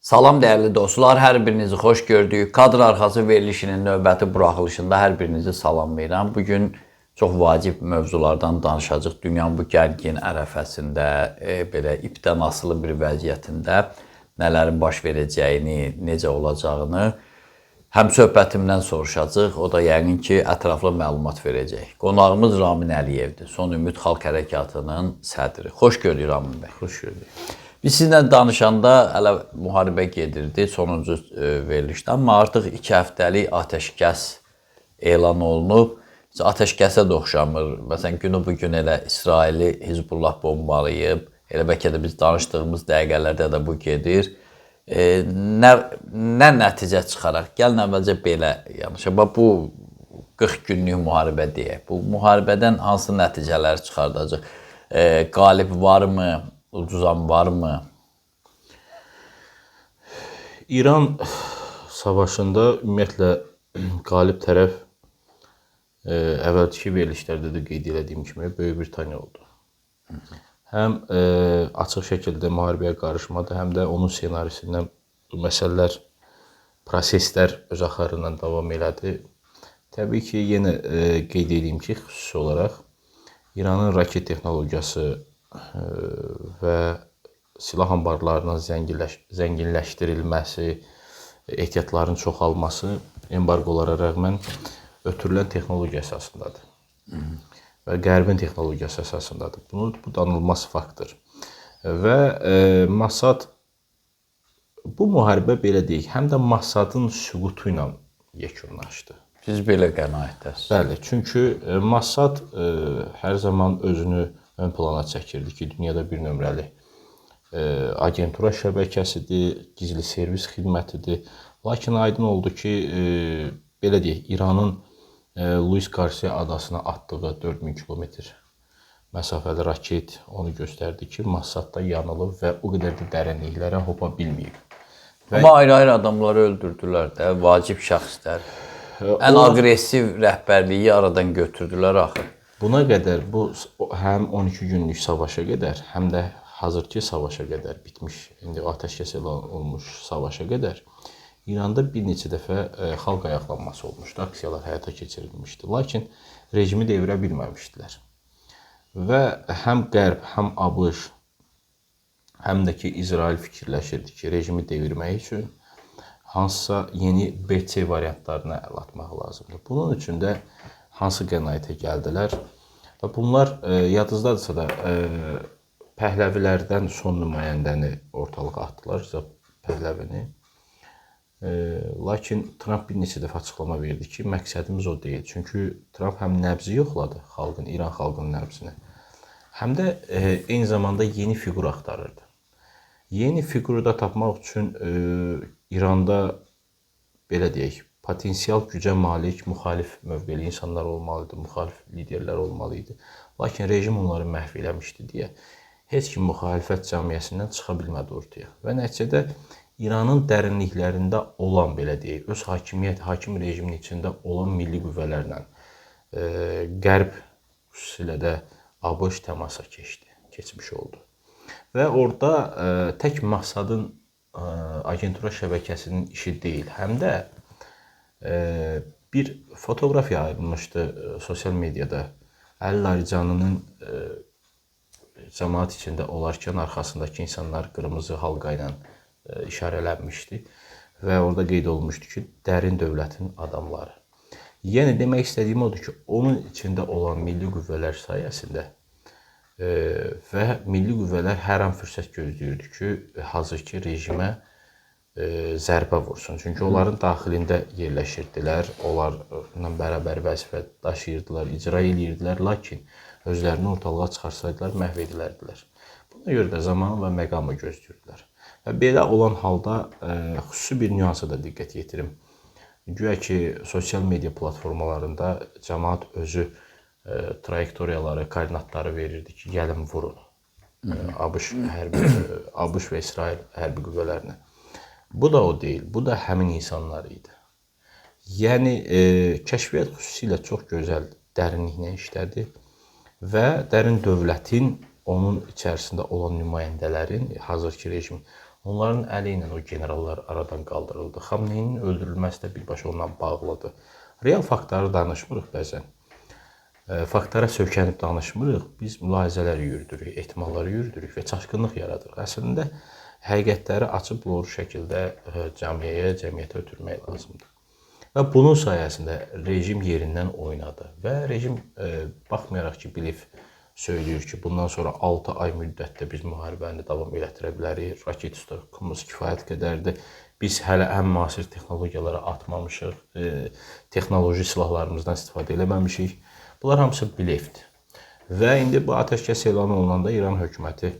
Salam dəyərli dostlar, hər birinizi xoş gördük. Kadr arxası verilişinin növbəti buraxılışında hər birinizi salamlayıram. Bugün çox vacib mövzulardan danışacağıq. Dünyanın bu gərgin ərəfəsində, belə ipdən asılı bir vəziyyətində nələrin baş verəcəyini, necə olacağını həm söhbətimdən soruşacağıq. O da yəqin ki, ətraflı məlumat verəcək. Qonağımız Ramin Əliyevdir. Son Ümid Xalq Hərəkatının sədri. Xoş gördük Ramin bəy. Xoş gördük. Biz sizinlə danışanda hələ müharibə gedirdi, sonuncu verilişdə, amma artıq 2 həftəlik atəşkəs elan olunub. Atəşkəsə də oxşamır. Məsələn, günü bugün elə İsraili Hizbullah bombalayıb, elə bəlkə də biz danışdığımız dəqiqələrdə də bu gedir. Nə nəticə çıxaraq? Gəlin əvvəlcə belə yanlışa. Bu 40 günlük müharibə deyək. Bu müharibədən hansı nəticələr çıxardacaq? Qalib varmı? Uduzan varmı? İran savaşında ümumiyyətlə qalib tərəf əvvəlki verilişlərdə də qeyd etdiyim kimi Böyük Britaniya oldu. Həm açıq şəkildə müharibəyə qarışmadı, həm də onun senarisindən bu məsələlər, proseslər öz axarı ilə davam elədi. Təbii ki, yenə qeyd edeyim ki, xüsusi olaraq İranın raket texnologiyası və silah anbarlarının zənginləşdirilməsi, ehtiyatların çoxalması embargolara rəğmən ötürülən texnologiya əsasındadır. Və Qərbin texnologiyası əsasındadır. Bu danılmaz faktdır. Və Mossad, bu müharibə belə deyək, həm də Mossadın süqutu ilə yekunlaşdı. Siz belə qənaətdəsiniz. Bəli, çünki Mossad hər zaman özünü ön plana çəkirdi ki, dünyada bir nömrəli agentura şəbəkəsidir, gizli servis xidmətidir. Lakin aydın oldu ki, belə deyək, İranın Luis Garcia adasına atdığı 4000 kilometr məsafəli raket onu göstərdi ki, Mossadda yanılıb və o qədər də dərinliklərə hopa bilməyib. Amma ayrı-ayrı adamları öldürdülər də, vacib şəxslər. Ən aqressiv rəhbərliyi aradan götürdülər axı. Buna qədər, bu həm 12 günlük savaşa qədər, həm də hazırki savaşa qədər bitmiş, indi atəşkəs elan olmuş savaşa qədər İranda bir neçə dəfə xalq ayaqlanması olmuşdu, aksiyalar həyata keçirilmişdi. Lakin rejimi devirə bilməmişdilər. Və həm Qərb, həm ABŞ, həm də ki, İsrail fikirləşirdi ki, rejimi devirmək üçün hansısa yeni BC variantlarına əl atmaq lazımdır. Bunun üçün də hansı qənaətə gəldilər və bunlar yadınızdadırsa da Pəhləvilərdən son nümayəndəni ortalığa atdılar, Pəhləvini. Lakin Trump bir neçə dəfə açıqlama verdi ki, məqsədimiz o deyil. Çünki Trump həm nəbzi yoxladı, İran xalqının nəbzini, həm də eyni zamanda yeni fiqur axtarırdı. Yeni fiquru da tapmaq üçün İranda, belə deyək, potensial gücə malik, müxalif mövqeli insanlar olmalıdır, müxalif liderlər olmalıydı. Lakin rejim onları məhv eləmişdi deyə heç kim müxalifət cəmiyyəsindən çıxa bilmədi ortaya. Və nəticədə İranın dərinliklərində olan, belə deyək, öz hakim rejimin içində olan milli qüvvələrlə Qərb, xüsusilə də ABŞ təmasa keçmiş oldu. Və orada tək Mossadın agentura şəbəkəsinin işi deyil, həm də bir fotoqrafiya ayrılmışdı sosial mediada. Əli Larijani'nin cəmaat içində olarkən arxasındakı insanlar qırmızı halqa ilə işarələnmişdi və orada qeyd olmuşdu ki, dərin dövlətin adamları. Yəni demək istədiyim odur ki, onun içində olan milli qüvvələr sayəsində və milli qüvvələr hər an fürsət gözləyirdi ki, hazırki rejimə zərbə vursun. Çünki onların daxilində yerləşirdilər, onlarla bərabər vəzifə daşıyırdılar, icra edirdilər, lakin özlərini ortalığa çıxarsaydılar, məhv edilərdilər. Buna görə də zaman və məqamı gözləyirdilər. Və belə olan halda xüsusi bir nüansa da diqqət yetirim. Güya ki, sosial media platformalarında cəmaat özü trayektoriyaları, koordinatları verirdi ki, gəlin vurun ABŞ və İsrail hərbi qüvvələrinə. Bu da o deyil, bu da həmin insanlar idi. Yəni, kəşfiyyat xüsusilə çox gözəl dərinliklə işlədi və dərin dövlətin, onun içərisində olan nümayəndələrin, hazırki rejim, Onların əli ilə o generallar aradan qaldırıldı. Xamneyinin öldürülməsi də birbaşa onunla bağlıdır. Real faktları danışmırıq bəzən. Faktlara söykənib danışmırıq. Biz mülahizələr yürüdürük, ehtimalları yürüdürük və çaşqınlıq yaradırıq. Əslində həqiqətləri açıb doğru şəkildə cəmiyyətə ötürmək lazımdır. Və bunun sayəsində rejim yerindən oynadı və rejim baxmayaraq ki, bilib söyləyir ki, bundan sonra 6 ay müddətdə biz müharibəni davam elətdirə bilərik. Raket stokumuz kifayət qədərdir. Biz hələ ən müasir texnologiyalara atmamışıq, texnoloji silahlarımızdan istifadə eləməmişik. Bunlar hamısı blefdir. Və indi bu atəşkəs elan olunanda İran hökuməti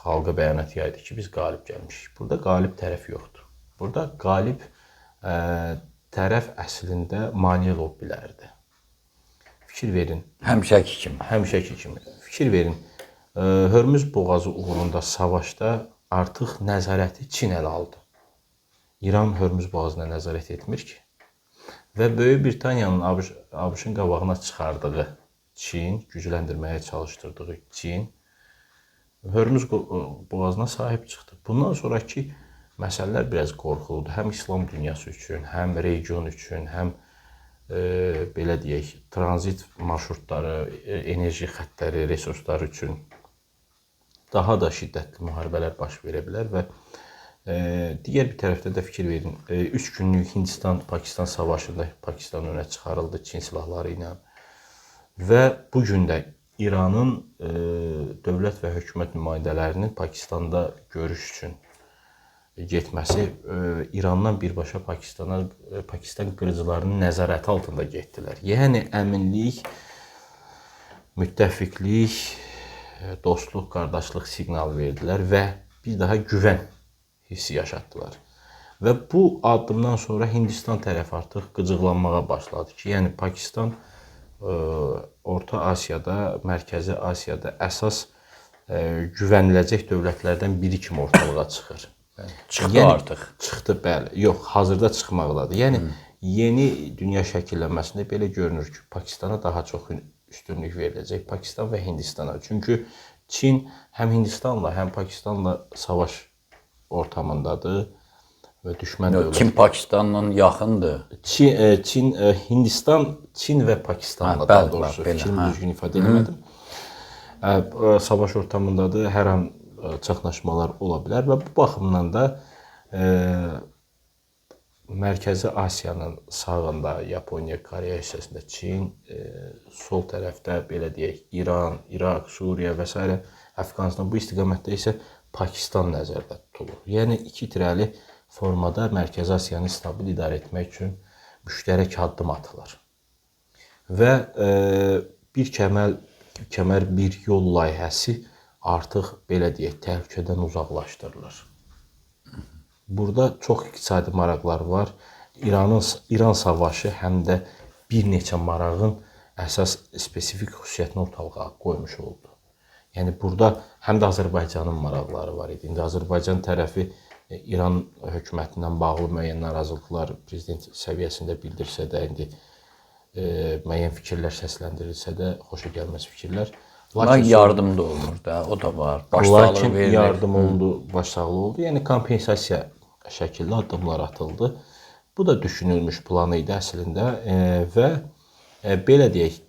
xalqa bəyanat yaydı ki, biz qalib gəlmişik. Burada qalib tərəf yoxdur. Burada qalib tərəf əslində maneə lobbilərdir. Fikir verin. Həmişəki kimi. Həmişəki kimi. Fikir verin. Hörmüz boğazı uğrunda savaşda artıq nəzarəti Çin ələ aldı. İran Hörmüz boğazına nəzarət etmir ki. Və Böyük Britaniyanın ABŞ-ın qabağına çıxardığı Çin, gücləndirməyə çalışdırdığı Çin Hörmüz boğazına sahib çıxdı. Bundan sonraki məsələlər biraz qorxuludur. Həm İslam dünyası üçün, həm region üçün, həm belə deyək, tranzit marşrutları, enerji xəttləri, resursları üçün daha da şiddətli müharibələr baş verə bilər və digər bir tərəfdə də fikir verin, 3 günlük Hindistan-Pakistan savaşında Pakistan önə çıxarıldı Çin silahları ilə və bu gün də İranın dövlət və hökumət nümayəndələrinin Pakistanda görüş üçün getməsi İrandan birbaşa Pakistan qırıcılarının nəzarəti altında getdilər. Yəni əminlik, müttəfiqlik, dostluq, qardaşlıq siqnalı verdilər və bir daha güvən hissi yaşatdılar. Və bu addımdan sonra Hindistan tərəfi artıq qıcıqlanmağa başladı ki, yəni Pakistan Orta Asiyada, Mərkəzi Asiyada əsas güvəniləcək dövlətlərdən biri kimi ortalığa çıxır. Çıxdı artıq. Çıxdı, bəli. Yox, hazırda çıxmaqdadır. Yəni yeni dünya şəkillənməsində belə görünür ki, Pakistana daha çox üstünlük veriləcək. Pakistan və Hindistana. Çünki Çin həm Hindistanla, həm Pakistanla savaş ortamındadır və düşmən dövlət. Çin Pakistanla yaxındır. Hindistan, Çin və Pakistanla daha doğrusu fikrimi düzgün ifadə eləmədim. Savaş ortamındadır. Hər an çaxnaşmalar ola bilər və bu baxımdan da Mərkəzi Asiyanın sağında Yaponiya, Koreya hissəsində Çin, sol tərəfdə belə deyək İran, İraq, Suriya və s. Əfqanistan, bu istiqamətdə isə Pakistan nəzərdə tutulur. Yəni iki tirəli formada Mərkəzi Asiyanı stabil idarə etmək üçün müştərək addım atılır. Və bir kəmər bir yol layihəsi artıq belə deyək, təhlükədən uzaqlaşdırılır. Burada çox iqtisadi maraqlar var. İran savaşı həm də bir neçə marağın əsas spesifik xüsusiyyətini ortalığa qoymuş oldu. Yəni burada həm də Azərbaycanın maraqları var idi. İndi Azərbaycan tərəfi İran hökumətindən bağlı müəyyən narazılıqlar prezident səviyyəsində bildirsə də, indi müəyyən fikirlər səsləndirilsə də, xoşa gəlməz fikirlər. Lakin yardım da olunur da, o da var. Başsağlığı verilir. Yardım oldu, başsağlığı oldu. Yəni kompensasiya şəkildə addımlar atıldı. Bu da düşünülmüş planı idi əslində və belə deyək,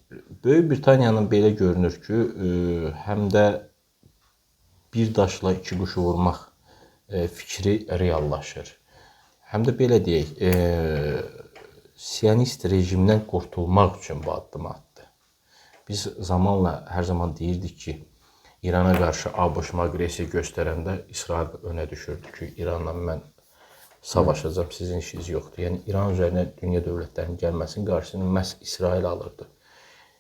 Böyük Britaniyanın belə görünür ki, həm də bir daşla iki quşu vurmaq fikri reallaşır. Həm də belə deyək, siyonist rejimdən qurtulmaq üçün bu addımı atdı. Biz zamanla hər zaman deyirdik ki, İrana qarşı ABŞ aqressiya göstərəndə İsrail önə düşürdü ki, İranla mən savaşacağam, sizin işiniz yoxdur. Yəni İran üzərinə dünya dövlətlərinin gəlməsinin qarşısını məhz İsrail alırdı.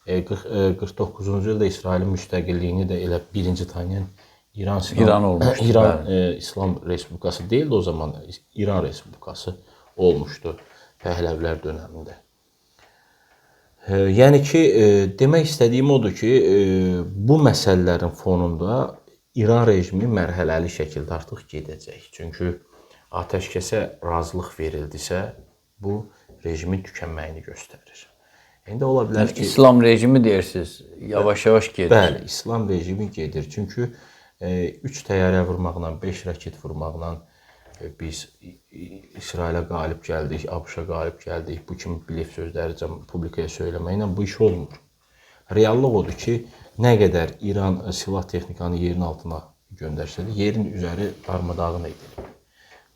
49-cu ildə İsrailin müstəqilliyini də elə birinci tanıyan İran olmuşdu. İran İslam Respublikası deyildi o zaman, İran Respublikası olmuşdu Pəhləvilər dönəmində. Yəni ki, demək istədiyim odur ki, bu məsələlərin fonunda İran rejimi mərhələli şəkildə artıq gedəcək. Çünki atəşkəsə razılıq verildisə, bu rejimin tükənməyini göstərir. İndi ola bilər ki, İslam rejimi deyirsiniz, yavaş-yavaş gedir. Bəli, İslam rejimi gedir. Çünki 3 təyyarə vurmaqla, 5 raket vurmaqla biz İsrailə qalib gəldik, ABŞ-a qalib gəldik. Bu kimi blef sözləri publikaya söyləməklə bu iş olmur. Reallıq odur ki, nə qədər İran silah texnikanı yerin altına göndərsə də, yerin üzəri darmadağın edilir.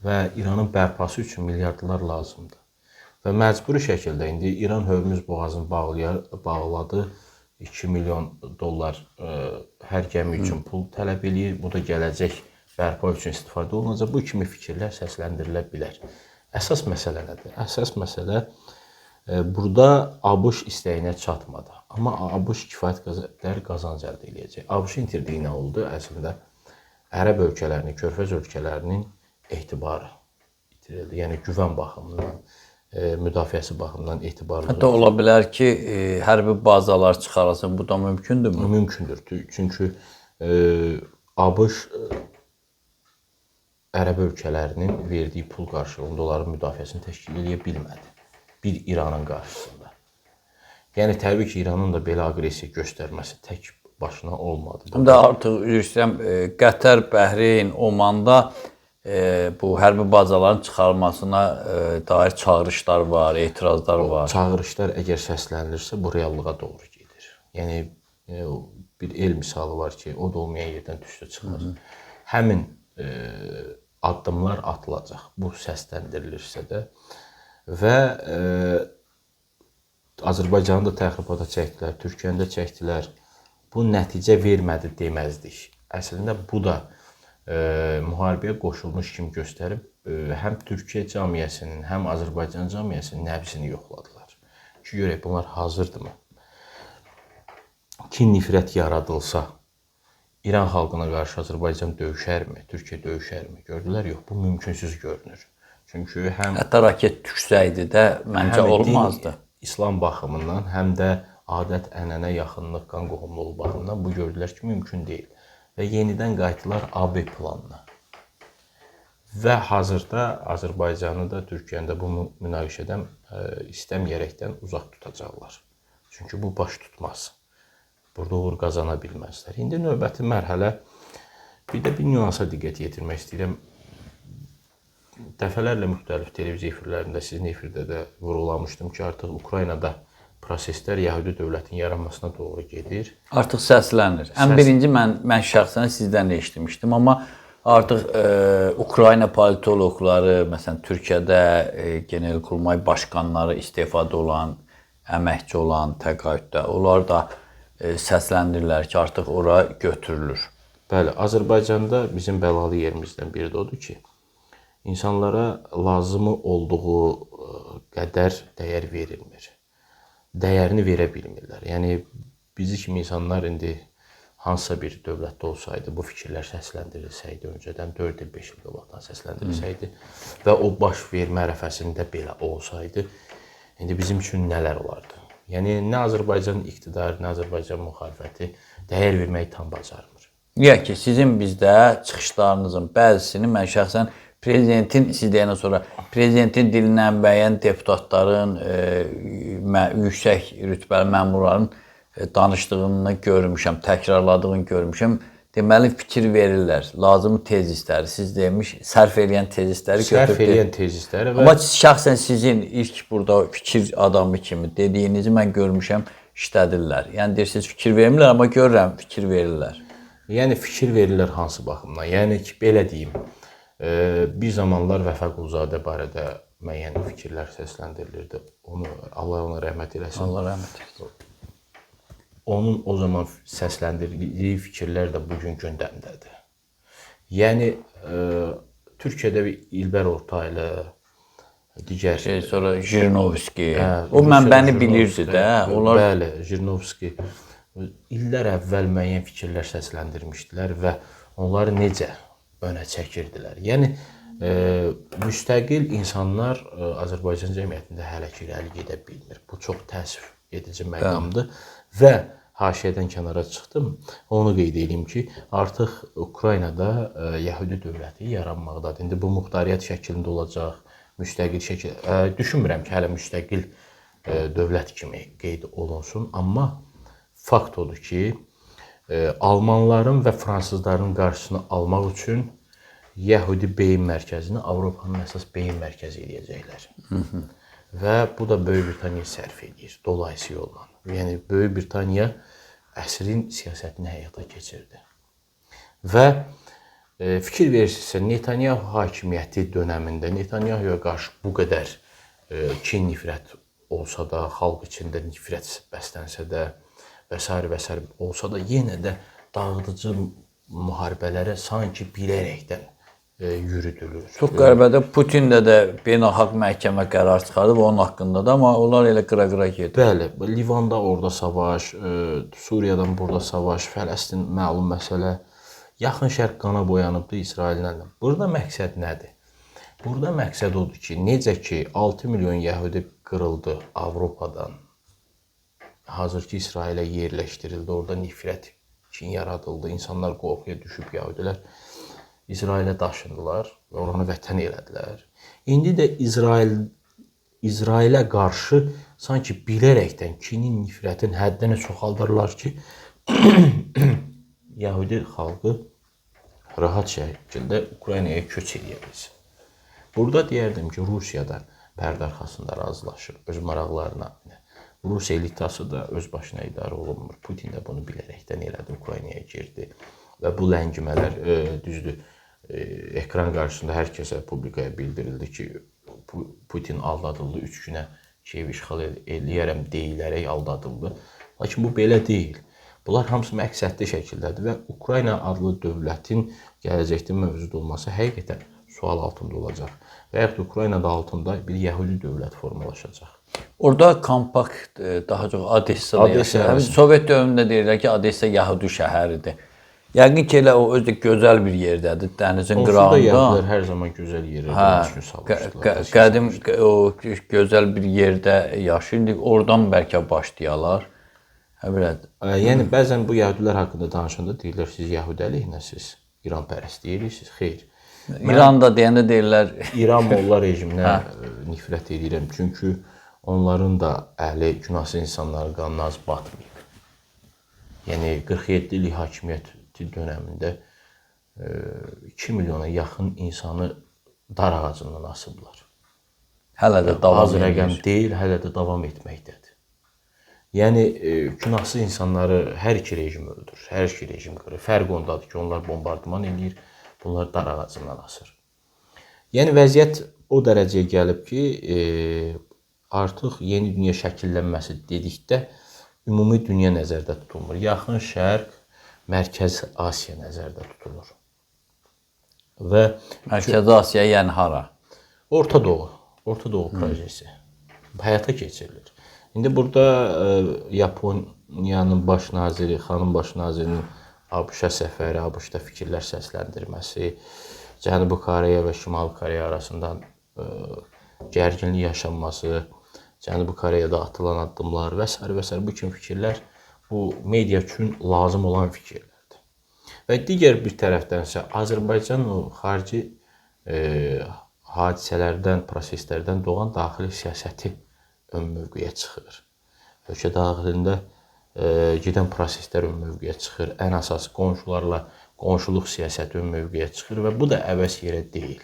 Və İranın bərpası üçün milyardlar lazımdır. Və məcburi şəkildə indi İran Hörmüz boğazını bağladı. 2 milyon dollar hər gəmi üçün pul tələb eləyir. Bu da gələcək bərpa üçün istifadə olunacaq. Bu kimi fikirlər səsləndirilə bilər. Əsas məsələ nədir? Əsas məsələ burada ABŞ istəyinə çatmadı. Amma ABŞ kifayət qədər qazanc əldə edəcək. ABŞ-ın itirdiyi nə oldu? Əslində Ərəb ölkələrinin, Körfəz ölkələrinin etibarı itirildi. Yəni güvən baxımından, müdafiəsi baxımından etibarlı. Hətta ola bilər ki, hərbi bazalar çıxarılsın. Bu da mümkündürmü? Mümkündür. Çünki ABŞ Ərəb ölkələrinin verdiyi pul qarşılığında onların müdafiəsini təşkil edə bilmədi. Bir İranın qarşısında. Yəni təbii ki, İranın da belə aqressiya göstərməsi tək başına olmadı. Həm də artıq üzr istəyirəm, Qətər, Bəhreyn, Omanda bu hərbi bazaların çıxarılmasına dair çağırışlar var, etirazlar var. Çağırışlar əgər səslənilirsə, bu reallığa doğru gedir. Yəni bir el misalı var ki, o da olmayan yerdən tüstü çıxır. Həmin addımlar atılacaq. Bu səsləndirilirsə də və Azərbaycanı da təxribata çəkdilər, Türkiyəni də çəkdilər. Bu nəticə vermədi deməzdik. Əslində bu da müharibəyə qoşulmuş kimi göstərib həm Türkiyə cəmiyyəsinin, həm Azərbaycan cəmiyyəsinin nəbzini yoxladılar. Ki, görək bunlar hazırdırmı? Kin nifrət yaradılsa, İran xalqına qarşı Azərbaycan döyüşərmi, Türkiyə döyüşərmi? Gördülər, yox, bu mümkünsüz görünür. Çünki hətta raket düşsəydi də məncə olmazdı. İslam baxımından, həm də adət, ənənə, yaxınlıq, qan qohumluğu baxımından bu gördülər ki, mümkün deyil. Və yenidən qayıtdılar AB planına. Və hazırda Azərbaycanı da, Türkiyəni də bu münaqişədən istəməyərəkdən uzaq tutacaqlar. Çünki bu baş tutmaz. Burada uğur qazana bilməzlər. İndi növbəti mərhələ, bir də bir nüansa diqqət yetirmək istəyirəm. Dəfələrlə müxtəlif televiziya efirlərində, sizin efirdə də vurğulamışdım ki, artıq Ukraynada proseslər Yəhudi dövlətinin yaranmasına doğru gedir. Artıq səslənir. Ən birinci mən şəxsən sizdən eşitmişdim, amma artıq Ukrayna politoloqları, məsələn Türkiyədə Genelkurmay başqanları istefada olan, əməkçi olan, təqaüddə, onlar da səsləndirirlər ki, artıq ora götürülür. Bəli, Azərbaycanda bizim bəlalı yerimizdən biri də odur ki, insanlara lazımı olduğu qədər dəyər verilmir. Dəyərini verə bilmirlər. Yəni, bizi kimi insanlar indi hansısa bir dövlətdə olsaydı, bu fikirlər səsləndirilsəydi, öncədən 4 il, 5 il qabaqdan səsləndirilsəydi və o baş vermə ərəfəsində belə olsaydı, indi bizim üçün nələr olardı? Yəni, nə Azərbaycan iqtidarı, nə Azərbaycan müxalifəti dəyər verməyi tam bacarmır. Niyə ki, sizin bizdə çıxışlarınızın bəzisini mən şəxsən prezidentin, siz deyəndən sonra prezidentin dilindən müəyyən deputatların, yüksək rütbəli məmurların danışdığını görmüşəm, təkrarladığını görmüşəm. Deməli, fikir verirlər. Lazımı tezisləri, siz demiş, sərf eləyən tezisləri götürüb. Sərf eləyən tezisləri və... Amma şəxsən sizin ilk burada fikir adamı kimi dediyinizi mən görmüşəm, işlədirlər. Yəni, deyirsiniz, fikir vermirlər, amma görürəm, fikir verirlər. Yəni, fikir verirlər hansı baxımdan? Yəni ki, belə deyim, bir zamanlar Vəfa Quluzadə barədə müəyyən fikirlər səsləndirilirdi. Allah ona rəhmət eləsin. Allah rəhmət eləsin. Onun o zaman səsləndirdiyi fikirlər də bugün gündəmdədir. Yəni, Türkiyədə İlbər Ortaylı, digər... Sonra Jirinovski, o mənbəni bilirdi də. Bəli, Jirinovski illər əvvəl müəyyən fikirlər səsləndirmişdilər və onları necə önə çəkirdilər. Yəni, müstəqil insanlar Azərbaycan cəmiyyətində hələ ki irəli gedə bilmir. Bu çox təəssüf edici məqamdır və haşiyədən kənara çıxdım. Onu qeyd edeyim ki, artıq Ukraynada Yəhudi dövləti yaranmaqdadır. İndi bu muxtariyyət şəklində olacaq, müstəqil şəkil. Düşünmürəm ki, hələ müstəqil dövlət kimi qeyd olunsun, amma fakt odur ki, Almanların və fransızların qarşısını almaq üçün Yəhudi beyin mərkəzini Avropanın əsas beyin mərkəzi edəcəklər. Və bu da Böyük Britaniya sərf edir dolayısı yolla. Yəni Böyük Britaniya əsrin siyasətini həyata keçirdi. Və fikir verirsinizsə, Netanyahu hakimiyyəti dönəmində Netanyahuya qarşı bu qədər kin, nifrət olsa da, xalq içində nifrət bəslənsə də və s. olsa da, yenə də dağıdıcı müharibələrə sanki bilərəkdən yürüdülür. Çox qəribədir. Putin də beynəlxalq məhkəmə qərar çıxardıb onun haqqında da, amma onlar elə qıra-qıra gedir. Bəli, Livanda orada savaş, Suriyadan burada savaş, Fələstin məlum məsələ, Yaxın Şərq qana boyanıbdı İsraillə. Burada məqsəd nədir? Burada məqsəd odur ki, necə ki 6 milyon yəhudi qırıldı Avropadan, hazır ki İsrailə yerləşdirildi, orada nifrət kin yaradıldı, insanlar qorxuya düşüb yəhudilər İsrailə daşındılar və oranı vətən elədilər. İndi də İsrailə qarşı sanki bilərəkdən kinin, nifrətin həddini çoxaldırlar ki, Yəhudi xalqı rahat şəkildə Ukraynaya köç edə bilsin. Burada deyərdim ki, Rusiya da pərdə arxasında razılaşır öz maraqlarına. Rusiya elitası da öz başına idarə olunmur. Putin də bunu bilərəkdən elədi, Ukraynaya girdi. Və bu ləngimələr, düzdür, ekran qarşısında hər kəsə publikaya bildirildi ki, Putin aldadıldı, 3 günə Kiyev işğal eləyərəm deyilərək aldadıldı. Lakin bu belə deyil. Bunlar hamısı məqsədli şəkildədir və Ukrayna adlı dövlətin gələcəkdə mövcud olması həqiqətən sual altında olacaq. Və yaxud Ukraynada altında bir Yəhudi dövlət formalaşacaq. Orada kompakt daha çox Odessada yaşayır. Sovet dövründə deyirlər ki, Odessa Yəhudi şəhəridir. Yəqin ki, elə o özü gözəl bir yerdədir, dənizin qırağında. Onsuz da Yəhudilər hər zaman gözəl yerdə qədim o gözəl bir yerdə yaşayır. Oradan bəlkə başlayalar. Yəni, bəzən bu Yəhudilər haqqında danışanda deyirlər, siz Yəhudi əleyhinəsiz, İranpərəst deyirsiniz. Xeyr. İranda deyəndə deyirlər... İran Molla rejiminə nifrət edirəm. Çünki onların da əhli günahsız insanların qanına az batmayıb. Yəni, 47 illik hakimiyyəti dönəmində 2 milyona yaxın insanı dar ağacından asıblar. Hələ də davam edir. Az rəqəm deyil, hələ də davam etməkdədir. Yəni, günahsız insanları hər iki rejim öldürür, hər iki rejim qırır. Fərq ondadır ki, onlar bombardıman edir, bunlar dar ağacından asır. Yəni, vəziyyət o dərəcəyə gəlib ki, artıq yeni dünya şəkillənməsi dedikdə ümumi dünya nəzərdə tutulmur. Yaxın Şərq, Mərkəz Asiya nəzərdə tutulur. Və Mərkəz Asiya yəni hara? Orta Doğu projesi həyata keçirilir. İndi burada Yaponiyanın baş naziri, xanım baş nazirinin ABŞ-a səfəri, ABŞ-da fikirlər səsləndirməsi, Cənubi Koreya və Şimali Koreya arasında gərginlik yaşanması, Cənubi Koreyada atılan addımlar və s. bu kimi fikirlər bu media üçün lazım olan fikirlərdir. Və digər bir tərəfdənsə Azərbaycan o xarici hadisələrdən, proseslərdən doğan daxili siyasəti ön mövqeyə çıxır. Ölkə daxilində gedən proseslər ön mövqeyə çıxır. Ən əsas qonşularla qonşuluq siyasəti ön mövqeyə çıxır və bu da əbəs yerə deyil.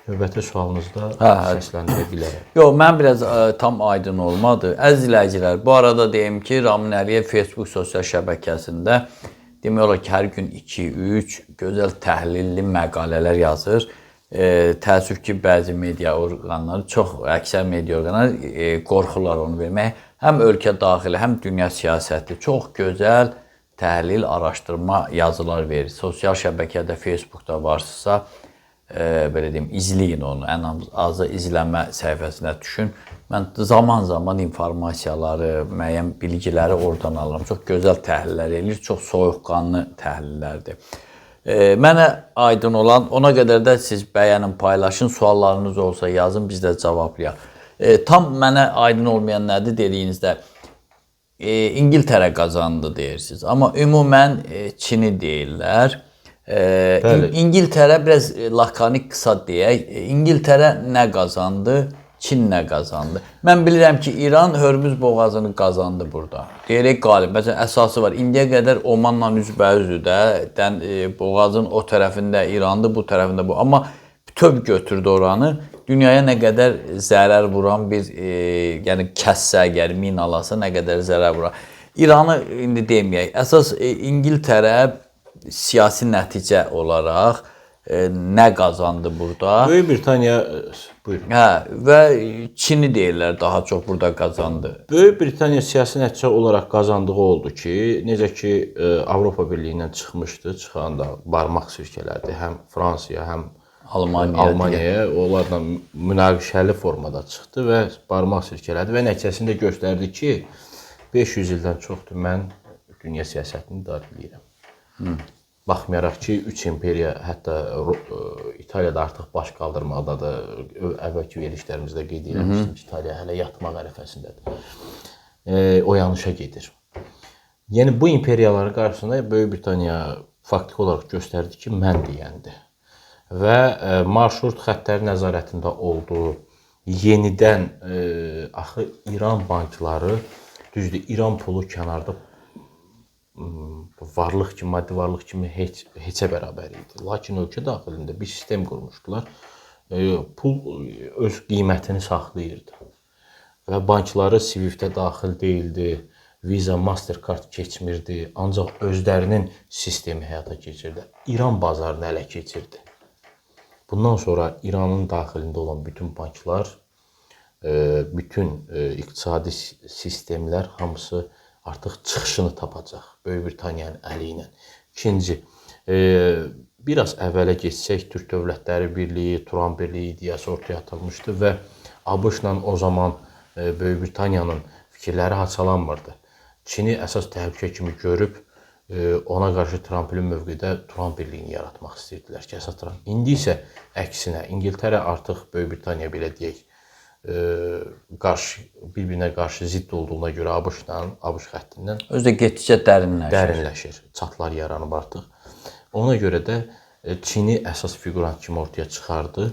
Növbəti sualınızda səsləndirə bilərəm. Yox, mən biraz tam aydın olmadı. Əziz izləyicilər, bu arada deyim ki, Ramin Əliyev Facebook sosial şəbəkəsində demək olar ki, hər gün 2-3 gözəl təhlilli məqalələr yazır. Təəssüf ki, bəzi media orqanları, çox əksər media orqanları qorxurlar onu vermək. Həm ölkə daxili, həm dünya siyasəti çox gözəl təhlil, araşdırma yazılar verir. Sosial şəbəkədə, Facebookda varsınızsa, belə deyim, izləyin onu. Ən azı izləmə səhifəsinə düşün. Mən zaman-zaman informasiyaları, müəyyən bilgiləri oradan alıram. Çox gözəl təhlillər edir, çox soyuqqanlı təhlillərdir. Mənə aydın olan, ona qədər də siz bəyənin, paylaşın, suallarınız olsa yazın, biz də cavablayaq. Tam mənə aydın olmayan nədir dediyinizdə, İngiltərə qazandı deyirsiniz. Amma ümumən Çini deyirlər. İngiltərə, biraz lakanik qısa deyək, İngiltərə nə qazandı, Çin nə qazandı? Mən bilirəm ki, İran Hörmüz boğazını qazandı burada. Deyərək qalib. Məsələn, əsası var. İndiyə qədər Omanla üzbəüzdür də. Boğazın o tərəfində İrandır, bu tərəfində bu. Amma bütöv götürdü oranı. Dünyaya nə qədər zərər vuran bir, yəni kəssə, əgər minalasa nə qədər zərər vuran. İranı indi deməyək. Əsas İngiltərə siyasi nəticə olaraq nə qazandı burada? Böyük Britaniya, buyurun. Hə, və Çini deyirlər daha çox burada qazandı. Böyük Britaniya siyasi nəticə olaraq qazandığı oldu ki, necə ki Avropa Birliyindən çıxmışdı, çıxanda barmaq sürkələdi həm Fransaya, həm Almaniyaya, onlarla münaqişəli formada çıxdı və barmaq sürkələdi və nəticəsində göstərdi ki, 500 ildən çoxdur mən dünya siyasətini idarə edirəm. Baxmayaraq ki, 3 imperiya, hətta İtaliyada artıq baş qaldırmaqdadır. Əvvəlki verilişlərimizdə qeyd etmişdim ki, İtaliya hələ yatmaq ərəfəsindədir. Oyanışa gedir. Yəni, bu imperiyaların qarşısında Böyük Britaniya faktiki olaraq göstərdi ki, mən deyəndir. Və marşrut xəttləri nəzarətində oldu. Yenidən, axı İran bankları, düzdür, İran pulu kənarda varlıq kimi, maddi varlıq kimi heçə bərabər idi. Lakin ölkə daxilində bir sistem qurmuşdular. Pul öz qiymətini saxlayırdı. Və bankları Swift-ə daxil deyildi, Visa, Mastercard keçmirdi, ancaq özlərinin sistemi həyata keçirdi. İran bazarını ələ keçirdi. Bundan sonra İranın daxilində olan bütün banklar, bütün iqtisadi sistemlər hamısı artıq çıxışını tapacaq Böyük Britaniyanın əli ilə. İkinci, biraz əvvələ geçsək, Türk Dövlətləri Birliyi, Turan Birliyi ideyası ortaya atılmışdı və ABŞ-la o zaman Böyük Britaniyanın fikirləri haçalanmırdı. Çini əsas təhlükə kimi görüb, ona qarşı Trumpın mövqedə Turan Birliyini yaratmaq istəyirdilər ki, əsas Trump. İndi isə əksinə, İngiltərə artıq Böyük Britaniya belə deyək, bir-birinə qarşı zidd olduğuna görə ABŞ-la, ABŞ xəttindən özü də getdikcə dərinləşir. Çatlar yaranıb artıq. Ona görə də Çini əsas figurant kimi ortaya çıxardı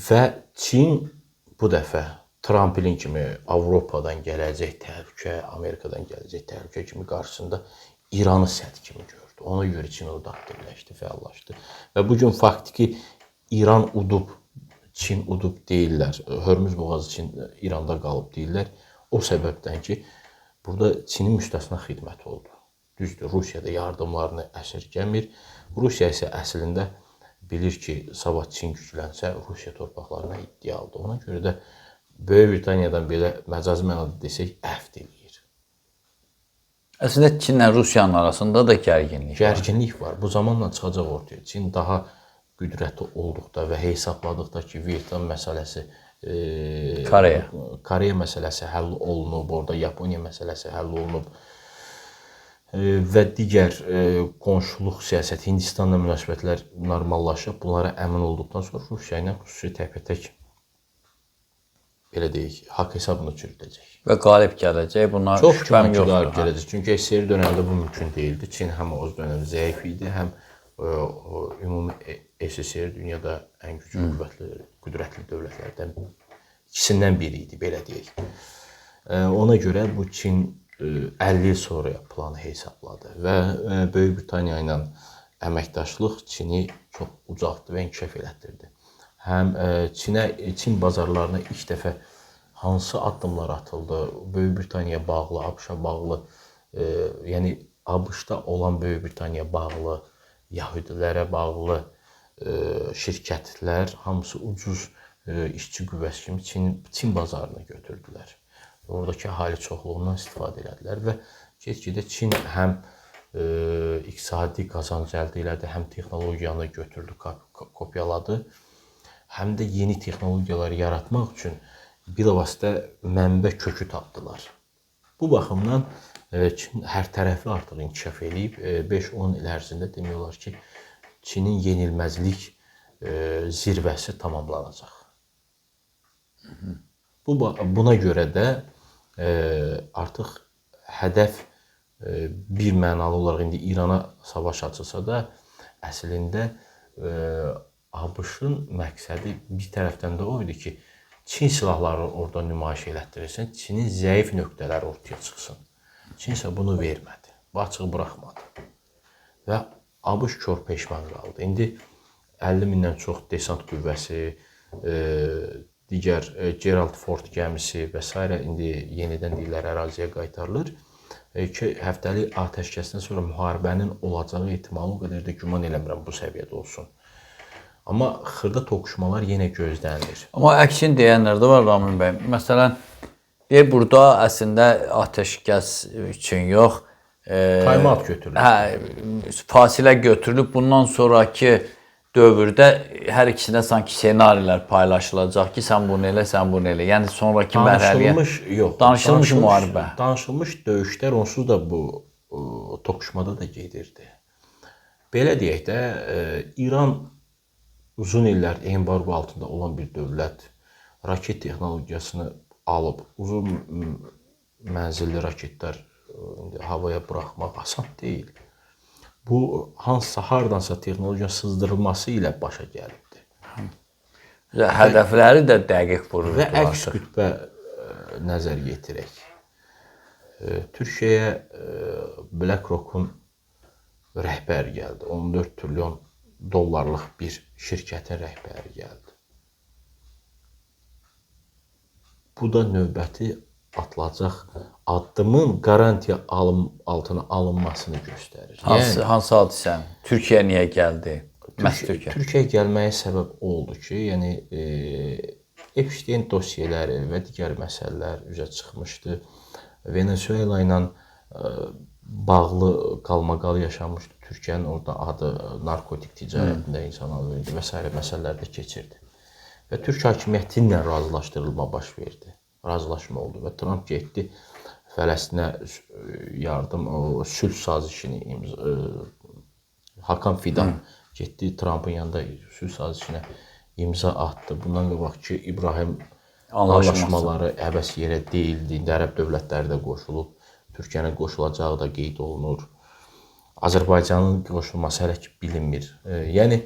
və Çin bu dəfə Trumpın kimi Avropadan gələcək təhlükə, Amerikadan gələcək təhlükə kimi qarşısında İranı sədd kimi gördü. Ona görə Çin orada aktivləşdi, fəallaşdı. Və bugün faktiki İran udub, Çin udub deyirlər. Hörmüz boğazı Çin İranda qalıb deyirlər. O səbəbdən ki, burada Çinin müstəsna xidməti oldu. Düzdür, Rusiya da yardımlarını əsirgəmir. Rusiya isə əslində bilir ki, sabah Çin güclənsə, Rusiya torpaqlarına iddialıdır. Ona görə də Böyük Britaniyadan belə məcazi mənada desək, əhv eləyir. Əslində Çinlə Rusiyanın arasında da gərginlik var. Gərginlik var. Bu zamanla çıxacaq ortaya. Çin daha qüdrətli olduqda və hesabladıqda ki, Vyetnam məsələsi, Koreya məsələsi həll olunub, orada Yaponiya məsələsi həll olunub və digər qonşuluq siyasəti, Hindistanla münasibətlər normallaşıb, bunlara əmin olduqdan sonra Rusiya ilə xüsusi təkbətək belə deyək, haqq hesabını çürüdəcək. Və qalib gələcək, buna şübhəm yoxdur. Çox qalib gələcək. Çünki SSR dönəmində bu mümkün deyildi. Çin həm o dönəm zəif idi, həm ümumi SSR dünyada ən güclü, qüdrətli dövlətlərdən ikisindən biri idi, belə deyək. Ona görə bu Çin 50 il sonra planı hesabladı və Böyük Britaniya ilə əməkdaşlıq Çini çox ucaltdı və inkişaf elətdirdi. Həm Çin bazarlarına ilk dəfə hansı addımlar atıldı, Böyük Britaniyaya bağlı, ABŞ-a bağlı, yəni ABŞ-da olan Böyük Britaniyaya bağlı, Yahudilərə bağlı şirkətlər hamısı ucuz işçi qüvvəsi kimi Çin bazarına götürdülər. Oradakı əhali çoxluğundan istifadə elədilər və get-gedə Çin həm iqtisadi qazanc əldə elədi, həm texnologiyanı götürdü, kopyaladı, həm də yeni texnologiyaları yaratmaq üçün bilavasitə mənbə kökü tapdılar. Bu baxımdan Çin hər tərəfli artıq inkişaf edib, 5-10 il ərzində demək olar ki, Çinin yenilməzlik zirvəsi tamamlanacaq. Buna görə də artıq hədəf bir mənalı olaraq indi İrana savaş açılsa da, əslində ABŞ-ın məqsədi bir tərəfdən də o idi ki, Çin silahlarını orada nümayiş elətdirirsən, Çinin zəif nöqtələri ortaya çıxsın. Çin isə bunu vermədi, açıq buraxmadı. Və ABŞ kör peşman qaldı. İndi 50 mindən çox desant qüvvəsi, digər Gerald Ford gəmisi və s. indi yenidən deyirlər əraziyə qaytarılır. 2 həftəlik atəşkəsdən sonra müharibənin olacağı ehtimalı o qədər də güman eləmirəm bu səviyyədə olsun. Amma xırda toqquşmalar yenə gözlənilir. Amma əksin deyənlər də var Ramin bəy. Məsələn, burada əslində atəşkəs üçün yox, Taymat götürülür. Fasilə götürülüb. Bundan sonraki dövrdə hər ikisinə sanki senarilər paylaşılacaq ki, sən bunu elə, sən bunu elə. Yəni sonraki mərhələyə danışılmış müharibə. Danışılmış döyüşlər onsuz da bu toqquşmada da gedirdi. Belə deyək də, İran uzun illər embargo altında olan bir dövlət raket texnologiyasını alıb uzun mənzilli raketlər havaya buraxmaq asan deyil. Bu hansısa hardansa texnologiya sızdırılması ilə başa gəlibdir. Hədəfləri də dəqiq vurur. Və əks qütbə nəzər yetirək. Türkiyəyə BlackRock'un rəhbəri gəldi. 14 trilyon dollarlıq bir şirkətin rəhbəri gəldi. Bu da növbəti atılacaq addımın garantiya altına alınmasını göstərir. Hansı hadisən? Türkiyə niyə gəldi? Türkiyəyə gəlməyə səbəb oldu ki, yəni Epstein dosiyələri və digər məsələlər üzə çıxmışdı. Venezuela ilə bağlı qalmaqal yaşanmışdı. Türkiyənin orada adı narkotik ticarətində insan alırdı və s. məsələlər də keçirdi. Və Türk hakimiyyəti ilə razılaşdırılma baş verdi. Razılaşma oldu və Trump getdi Fələstinə yardım, sülh sazişini Hakan Fidan getdi Trump'ın yanında sülh sazişinə imza atdı. Bundan qabaq ki, İbrahim anlaşmaları əbəs yerə deyildi. İndi ərəb dövlətləri də qoşulub, Türkiyənin qoşulacağı da qeyd olunur. Azərbaycanın qoşulması hələ ki bilinmir. Yəni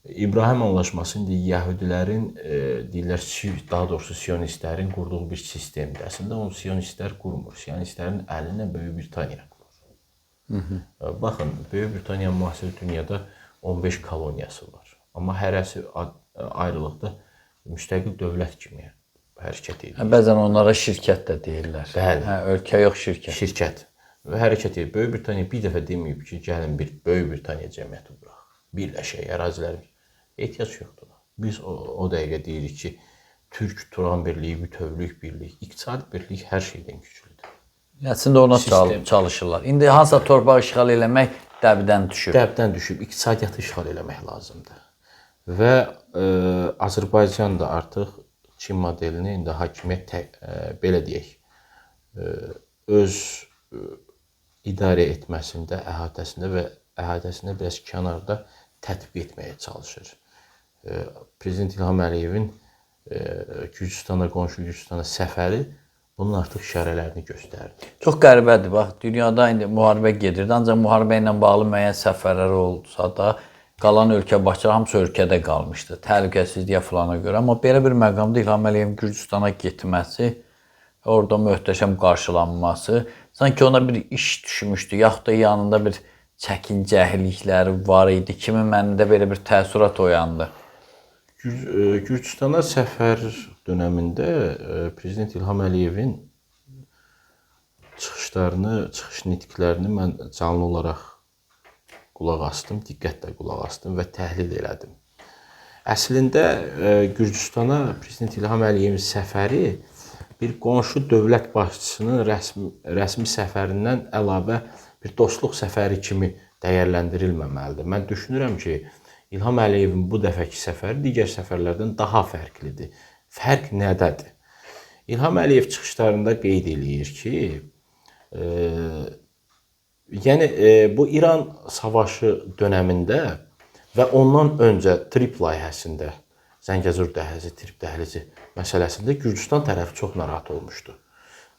İbrahim anlaşması indi Yəhudilərin, deyirlər, daha doğrusu Siyonistlərin qurduğu bir sistemdir. Əslində onu Siyonistlər qurmur. Siyonistlərin əlinə Böyük Britaniya qurur. Baxın, Böyük Britaniyanın müasir dünyada 15 koloniyası var. Amma hərəsi ayrılıqda müstəqil dövlət kimi hərəkət edir. Bəzən onlara şirkət də deyirlər. Bəli. Ölkə yox, şirkət. Şirkət. Və hərəkət edir. Böyük Britaniya bir dəfə deməyib ki, gəlin bir Böyük Britaniya cəmiyyəti quraq. Birləşək, ərazilərimiz. Ehtiyac yoxdur. Biz o dəqiqə deyirik ki, Türk-Turan birliyi, bütövlük birlik, iqtisadi birlik hər şeydən güclüdür. Əslində ona çalışırlar. İndi hansısa torpaq işğal eləmək dəbdən düşüb. Dəbdən düşüb, iqtisadiyyatı işğal eləmək lazımdır. Və Azərbaycan da artıq Çin modelini indi hakimiyyət, belə deyək, öz idarə etməsində, əhatəsində biraz kənarda tətbiq etməyə çalışır. Prezident İlham Əliyevin Gürcüstana, qonşu Gürcüstana səfəri bunun artıq işarələrini göstərdi. Çox qəribədir. Bax, dünyada indi müharibə gedirdi. Ancaq müharibə ilə bağlı müəyyən səfərlər olsa da, qalan ölkə başçıları hamısı ölkədə qalmışdı. Təhlükəsizliyə falana görə. Amma belə bir məqamda İlham Əliyevin Gürcüstana getməsi, orada möhtəşəm qarşılanması, sanki ona bir iş düşmüşdü, yaxud da yanında bir çəkincəlikləri var idi. Kimin məndə belə bir təəssürat oyandı. Gürcüstana səfər dönəmində Prezident İlham Əliyevin çıxış nitqlərini mən canlı olaraq qulaq asdım, diqqətlə qulaq asdım və təhlil elədim. Əslində Gürcüstana Prezident İlham Əliyevin səfəri bir qonşu dövlət başçısının rəsmi səfərindən əlavə bir dostluq səfəri kimi dəyərləndirilməməlidir. Mən düşünürəm ki, İlham Əliyevin bu dəfəki səfəri digər səfərlərdən daha fərqlidir. Fərq nədədir? İlham Əliyev çıxışlarında qeyd eləyir ki, bu İran savaşı dönəmində və ondan öncə Trip layihəsində, Zəngəzur dəhlizi, Trip dəhlizi məsələsində Gürcüstan tərəfi çox narahat olmuşdu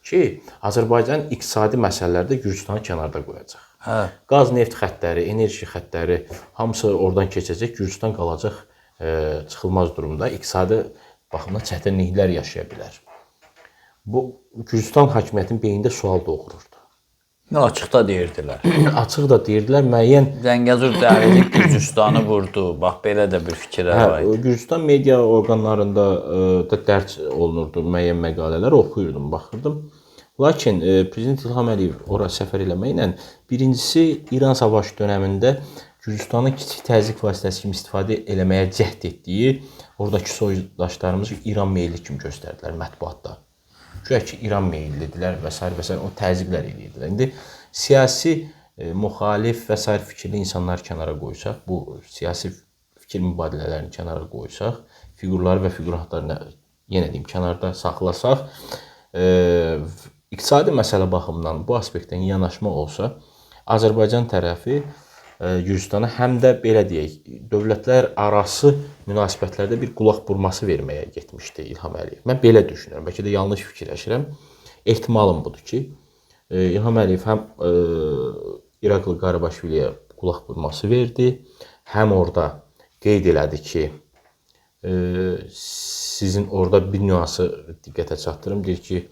ki, Azərbaycan iqtisadi məsələlərdə Gürcüstanı kənarda qoyacaq. Qaz, neft xəttləri, enerji xəttləri hamısı oradan keçəcək, Gürcüstan qalacaq çıxılmaz durumda. İqtisadi baxımdan çətinliklər yaşaya bilər. Bu Gürcüstan hakimiyyətinin beynində sual doğururdu. Açıqda deyirdilər. Açıq da deyirdilər, müəyyən Zəngəzur dəhlizi Gürcüstanı vurdu. Bax belə də bir fikirlər var idi. Gürcüstan media orqanlarında da dərc olunurdu, müəyyən məqalələr oxuyurdum, baxırdım. Lakin Prezident İlham Əliyev ora səfər eləməklə birincisi İran savaşı dövründə Gürcüstanın kiçik təzyiq vasitəsi kimi istifadə eləməyə cəhd etdiyi oradakı soydaşlarımızı İran meyilli kimi göstərdilər mətbuatda. Güya ki, İran meyillidirlər və s. o təzyiqlər edirdilər. İndi siyasi, müxalif və s. fikirli insanları kənara qoysaq, bu siyasi fikir mübadilələrini kənara qoysaq, fiqurları və figurantlarını yenə deyim, kənarda saxlasaq, iqtisadi məsələ baxımından bu aspektdən yanaşma olsa, Azərbaycan tərəfi Gürcüstana həm də belə deyək, dövlətlər arası münasibətlərdə bir qulaq burması verməyə getmişdi İlham Əliyev. Mən belə düşünürəm, bəlkə də yanlış fikirləşirəm. Ehtimalım budur ki, İlham Əliyev həm İraklı Qarabaşviliyə qulaq burması verdi, həm orada qeyd elədi ki, sizin orada bir nüansı diqqətə çatdırım, deyir ki,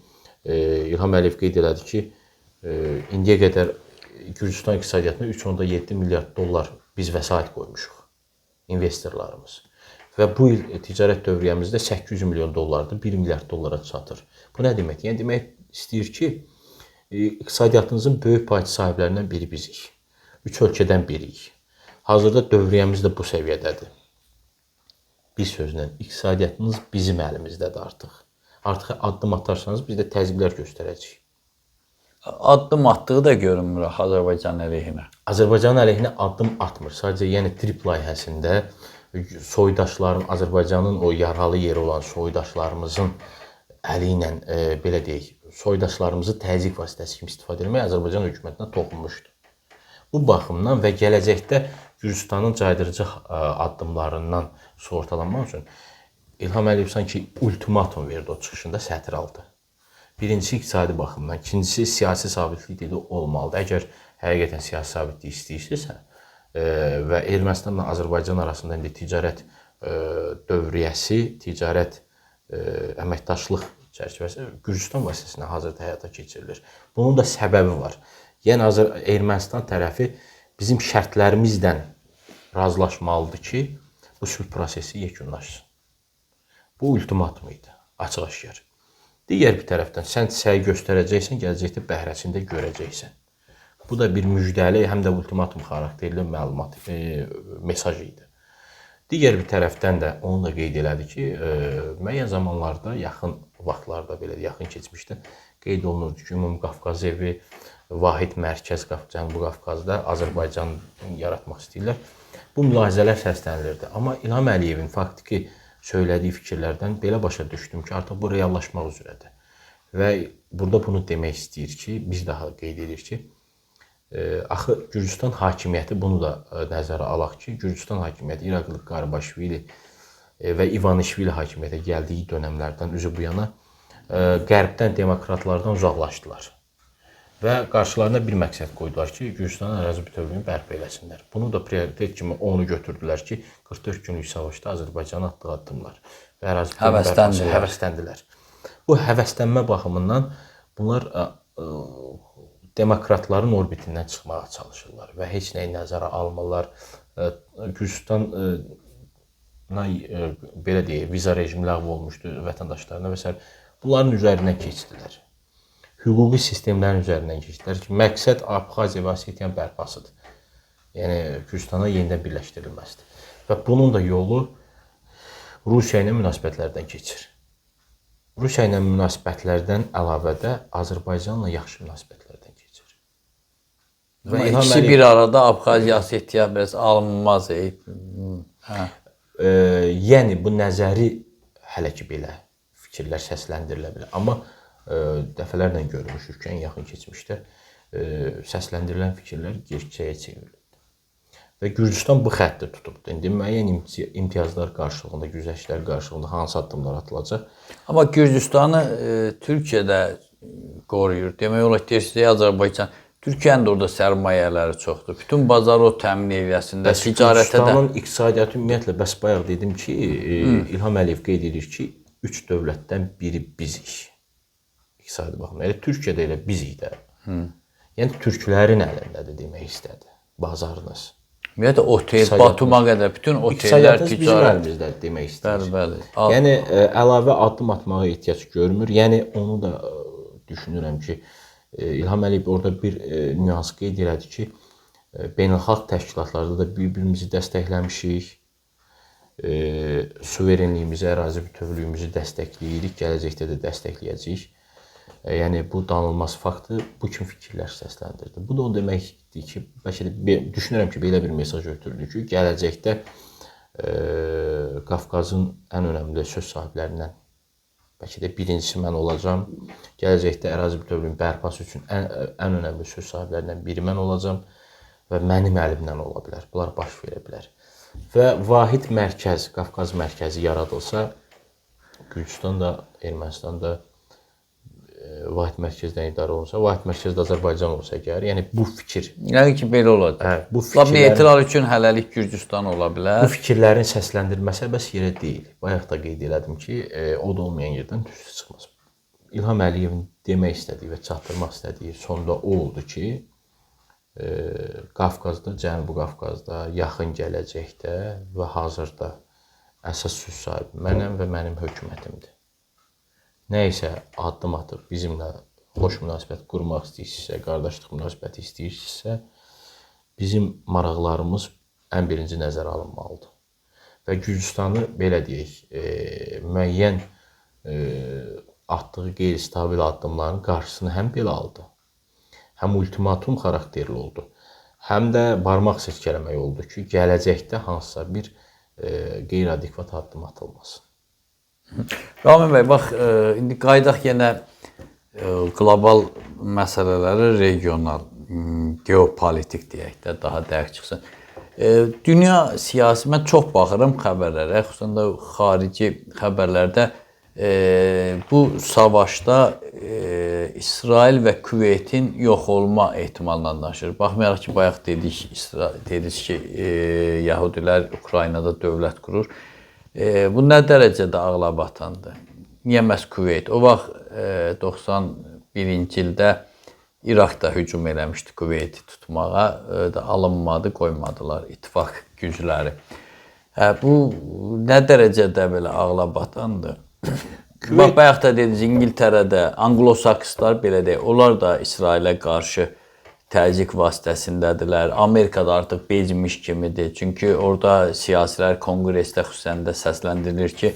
İlham Əliyev qeyd elədi ki, indiyə qədər Gürcüstan iqtisadiyyatına 3.7 milyard dollar biz vəsait qoymuşuq, investorlarımız. Və bu il ticarət dövriyyəmizdə 800 milyon dollardır, 1 milyard dollara çatır. Bu nə demək? Yəni demək istəyir ki, iqtisadiyyatınızın böyük payı sahiblərindən biri bizik. 3 ölkədən biriyik. Hazırda dövriyyəmiz də bu səviyyədədir. Bir sözlə, iqtisadiyyatınız bizim əlimizdədir artıq. Artıq addım atarsanız biz də təzyiqlər göstərəcəyik. Addım atdığı da görünmür Azərbaycan əleyhinə. Azərbaycan əleyhinə addım atmır. Sadəcə yəni trip layihəsində soydaşların, Azərbaycanın o yaralı yeri olan soydaşlarımızın əli ilə belə deyək, soydaşlarımızı təzyiq vasitəsi kimi istifadə etmək Azərbaycan hökumətinə toxunmuşdu. Bu baxımdan və gələcəkdə Gürcüstanın caydırıcı addımlarından sığortalanmaq üçün İlham Əliyev sanki ultimatum verdi o çıxışında sətr altı. Birincisi iqtisadi baxımdan, ikincisi siyasi sabitlik dedi olmalıdır. Əgər həqiqətən siyasi sabitlik istəyirsə və Ermənistanla Azərbaycan arasında indi ticarət dövriyyəsi, ticarət əməkdaşlıq çərçivəsi Gürcüstan vasitəsilə hazırda həyata keçirilir. Bunun da səbəbi var. Yəni Ermənistan tərəfi bizim şərtlərimizlə razılaşmalıdır ki, bu sülh prosesi yekunlaşsın. Bu ultimatum idi, açıq-aşkar. Digər bir tərəfdən sən səy göstərəcəksən, gələcəkdə bəhrəsini də görəcəksən. Bu da bir müjdəli, həm də ultimatum xarakterli məlumat, mesaj idi. Digər bir tərəfdən də onu da qeyd elədi ki, müəyyən zamanlarda, yaxın vaxtlarda, belə yaxın keçmişdə qeyd olunurdu ki, Ümumi Qafqaz evi, vahid mərkəz Cənubi Qafqazda Azərbaycan yaratmaq istəyirlər. Bu mülahizələr səslənilirdi. Amma İlham Əliyevin faktiki söylədiyi fikirlərdən belə başa düşdüm ki, artıq bu reallaşmaq üzrədir. Və burada bunu demək istəyir ki, biz daha qeyd edir ki, axı Gürcüstan hakimiyyəti bunu da nəzərə alaq ki, Gürcüstan hakimiyyəti İraqlı Qarabaşvili və İvanişvili hakimiyyətə gəldiyi dönəmlərdən üzü bu yana qərbdən demokratlardan uzaqlaşdılar. Və qarşılarına bir məqsəd qoydular ki, Gürcüstanın ərazi bütövlüyünü bərpa eləsinlər. Bunu da prioritet kimi onu götürdülər ki, 44 günlük savaşda Azərbaycanın atdığı addımlar və ərazi bütövlüyünü həvəsləndilər. Bu həvəslənmə baxımından bunlar demokratların orbitindən çıxmağa çalışırlar və heç nəyi nəzərə almırlar. Gürcüstan belə deyək, viza rejimi ləğv olmuşdu vətəndaşlarına və s. Bunların üzərindən keçdilər. Hüquqi sistemlərin üzərindən keçdilər ki, məqsəd Abxaziya və Osetiyanın bərpasıdır. Yəni, Gürcüstana yenidən birləşdirilməsidir. Və bunun da yolu Rusiya ilə münasibətlərdən keçir. Rusiya ilə münasibətlərdən əlavə də Azərbaycanla yaxşı münasibətlərdən keçir. Və ikisi bir arada Abxaziya, Osetiya biraz alınmaz. Yəni, bu nəzəri hələ ki belə fikirlər səsləndirilə bilər. Amma dəfələrlə görmüşük ki, ən yaxın keçmişdə səsləndirilən fikirlər gerçəyə çevrilir. Və Gürcüstan bu xətti tutubdur. İndi müəyyən imtiyazlar qarşılığında, güzəştlər qarşılığında hansı addımlar atılacaq? Amma Gürcüstanı Türkiyə də qoruyur. Demək olar ki, Azərbaycan, Türkiyənin də orada sərmayələri çoxdur. Bütün bazarı o təmin edəsində, ticarətə də. Gürcüstanın iqtisadiyyatı ümumiyyətlə, bəs bayaq dedim ki, İlham Əliyev qeyd edir ki, üç dövlətdən biri bizik. İqtisadi baxımdan. Elə Türkiyədə elə bizik də. Yəni türklərin əlindədir demək istədi. Bazarınız. Ümumiyyətlə otel, Batuma qədər bütün otellər İqtisadiyyatınız bizim ticarət. əlimizdə demək istəyir. Bəli. Yəni əlavə addım atmağa ehtiyac görmür. Yəni onu da düşünürəm ki, İlham Əliyev orada bir nüans qeyd elədi ki, beynəlxalq təşkilatlarda da bir-birimizi dəstəkləmişik. Suverenliyimizi, ərazi bütövlüyümüzü dəstəkləyirik, gələcəkdə də dəstəkləyəcəyik. Yəni bu danılmaz faktdır. Bu kimi fikirlər səsləndirdi. Bu da o deməkdir ki, bəlkə də düşünürəm ki, belə bir mesaj ötürülür ki, gələcəkdə Qafqazın ən önəmli söz sahiblərindən bəlkə də birincisi mən olacağam. Gələcəkdə ərazi bütövlüyünün bərpası üçün ən önəmli söz sahiblərindən biri mən olacağam və mənim əlimdən ola bilər. Bunlar baş verə bilər. Və vahid mərkəz, Qafqaz mərkəzi yaradılsa, Gürcüstan da, Ermənistan da vahid mərkəzdən idarə olunsa, vahid mərkəzdə Azərbaycan olsa əgər, yəni bu fikir. Yəni ki, belə olacaq. Bu etilar üçün hələlik Gürcüstan ola bilər. Bu fikirlərin səsləndirilməsi bəs yerə deyil. Bayaq da qeyd elədim ki, o da olmayan yerdən tüstü çıxmaz. İlham Əliyevin demək istədiyi və çatdırmaq istədiyi sonda o oldu ki, Qafqazda, Cənubi Qafqazda, yaxın gələcəkdə və hazırda əsas söz sahibi mənəm və mənim hökumətimdir. Nə isə addım atıb bizimlə xoş münasibət qurmaq istəyirsinizsə, qardaşlıq münasibəti istəyirsinizsə, bizim maraqlarımız ən birinci nəzərə alınmalıdır. Və Gürcüstanı belə deyək, müəyyən atdığı qeyri-stabil addımların qarşısını həm belə aldı, həm ultimatum xarakterli oldu, həm də barmaq silkələmək oldu ki, gələcəkdə hansısa bir qeyri-adekvat addım atılmasın. Ramin bəy, bax, indi qaydaq yenə qlobal məsələləri regional, geopolitik deyək də, daha dəqiq çıxsın. Dünya siyasi, mən çox baxıram xəbərlərə, xüsusən də xarici xəbərlərdə bu savaşda İsrail və Küveytin yox olma ehtimalından danışır. Baxmayaraq ki, bayaq dedik ki, Yəhudilər Ukraynada dövlət qurur. Bu nə dərəcədə ağlabatandır? Niyə məhz Küveyt? O vaxt 91-ci ildə İraqda hücum eləmişdi Küveyti tutmağa, alınmadı, qoymadılar ittifaq gücləri. Bu nə dərəcədə belə ağlabatandır? Bax, bayaq da dediniz, İngiltərədə Anglo-Sakslar belə deyək, onlar da İsrailə qarşı təzyiq vasitəsindədirlər. Amerikada artıq becmiş kimidir. Çünki orada siyasilər konqresdə xüsusən də səsləndirilir ki,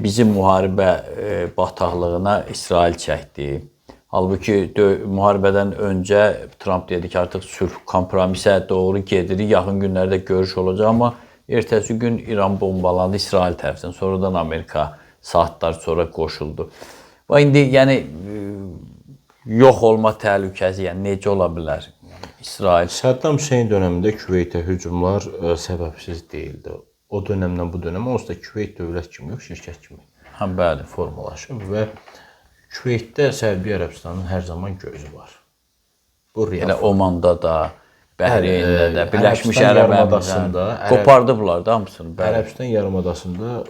bizim müharibə bataqlığına İsrail çəkdi. Halbuki müharibədən öncə Trump dedi ki, artıq sülh kompromisə doğru gedirik, yaxın günlərdə görüş olacaq, amma ertəsi gün İran bombalandı İsrail tərəfindən, sonradan Amerika saatlar sonra qoşuldu. Və indi yəni yox olma təhlükəsi, yəni necə ola bilər? İsrail. Səddam Hüseyn dönəmində Küveytə hücumlar səbəbsiz deyildi. O dönəmdən bu dönəmə onsuz da Küveyt dövlət kimi yox, şirkət kimi bəli, formalaşıb və Küveytdə Səudiyyə Ərəbistanın hər zaman gözü var. Bu real. Elə Omanda da, Bəhreyndə də, Birləşmiş Ərəb Əmirliklərində qopardıblar da hamısını. Ərəbistan yarımadasında